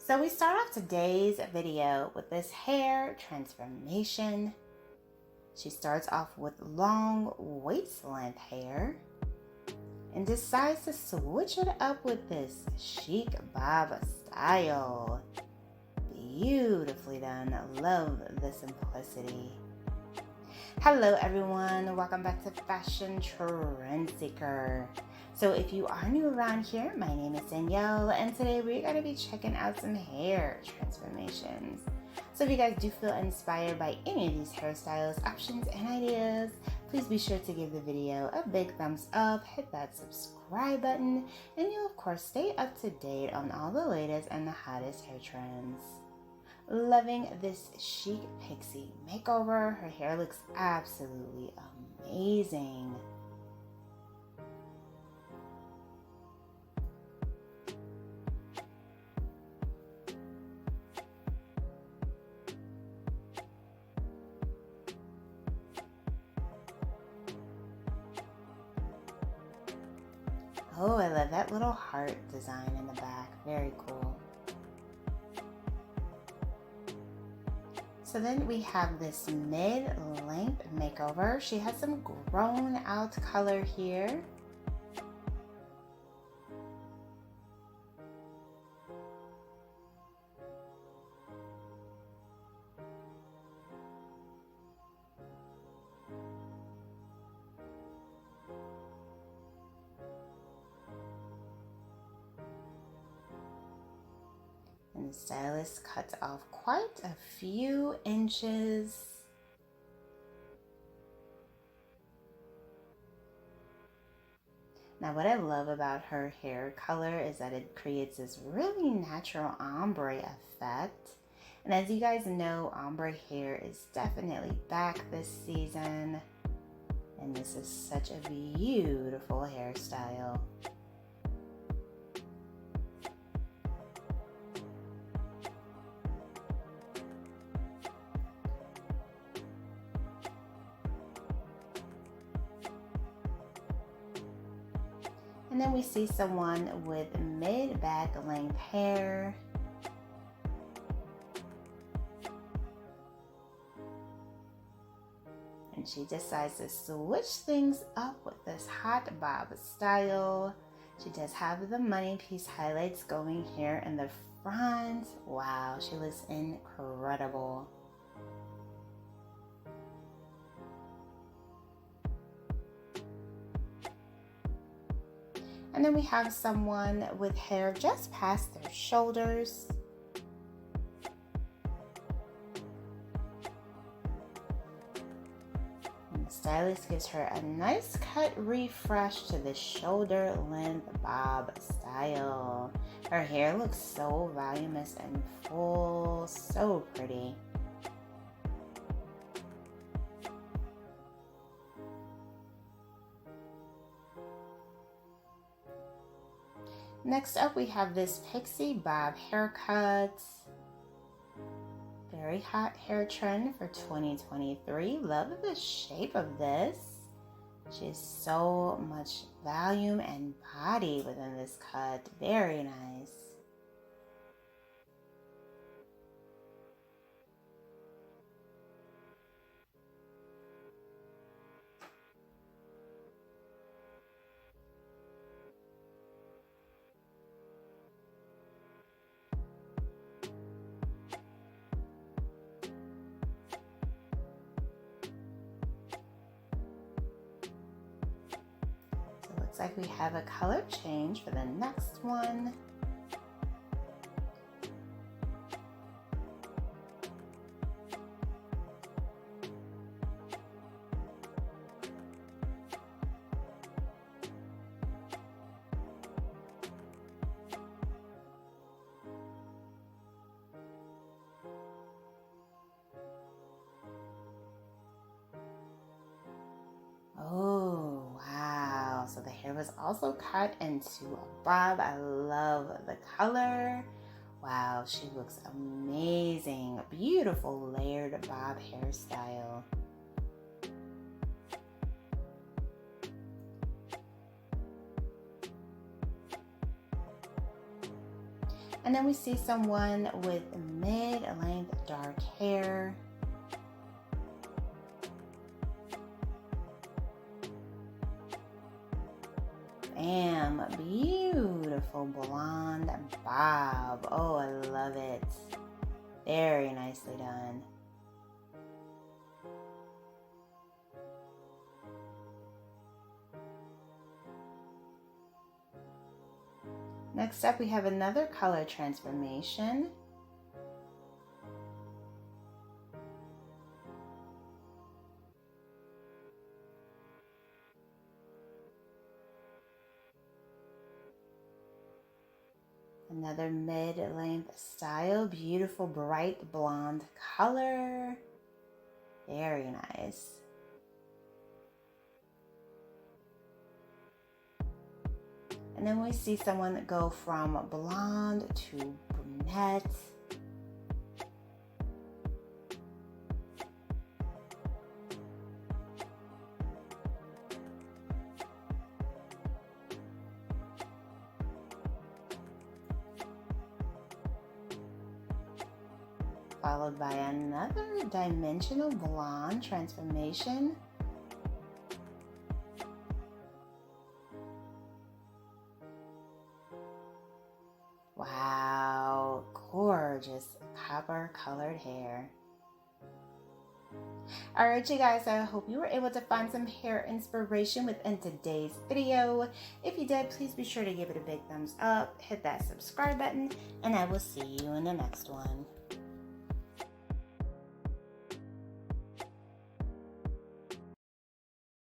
So we start off today's video with this hair transformation. She starts off with long waist-length hair and decides to switch it up with this chic bob style. Beautifully done. Love the simplicity. Hello everyone, welcome back to Fashion Trend Seeker. So if you are new around here, my name is Danielle, and today we're going to be checking out some hair transformations. So if you guys do feel inspired by any of these hairstyles, options, and ideas, please be sure to give the video a big thumbs up, hit that subscribe button, and you'll of course stay up to date on all the latest and the hottest hair trends. Loving this chic pixie makeover. Her hair looks absolutely amazing. Oh, I love that little heart design in the back. Very cool. So then we have this mid-length makeover. She has some grown out color here. And the stylist cuts off quite a few inches. Now what I love about her hair color is that it creates this really natural ombre effect. And as you guys know, ombre hair is definitely back this season. And this is such a beautiful hairstyle. And then we see someone with mid-back length hair. And she decides to switch things up with this hot bob style. She does have the money piece highlights going here in the front. Wow, she looks incredible. And then we have someone with hair just past their shoulders. And the stylist gives her a nice cut refresh to the shoulder length bob style. Her hair looks so voluminous and full, so pretty. Next up, we have this pixie bob haircut. Very hot hair trend for 2023. Love the shape of this. She has so much volume and body within this cut. Very nice. Looks like we have a color change for the next one. Oh, wow. So the hair was also cut into a bob. I love the color. Wow, she looks amazing. Beautiful layered bob hairstyle. And then we see someone with mid-length dark hair. Bam, beautiful blonde bob. Oh, I love it. Very nicely done. Next up, we have another color transformation. Another mid-length style, beautiful bright blonde color. Very nice. And then we see someone go from blonde to brunette. Followed by another dimensional blonde transformation. Wow, gorgeous copper colored hair. Alright you guys, I hope you were able to find some hair inspiration within today's video. If you did, please be sure to give it a big thumbs up, hit that subscribe button, and I will see you in the next one.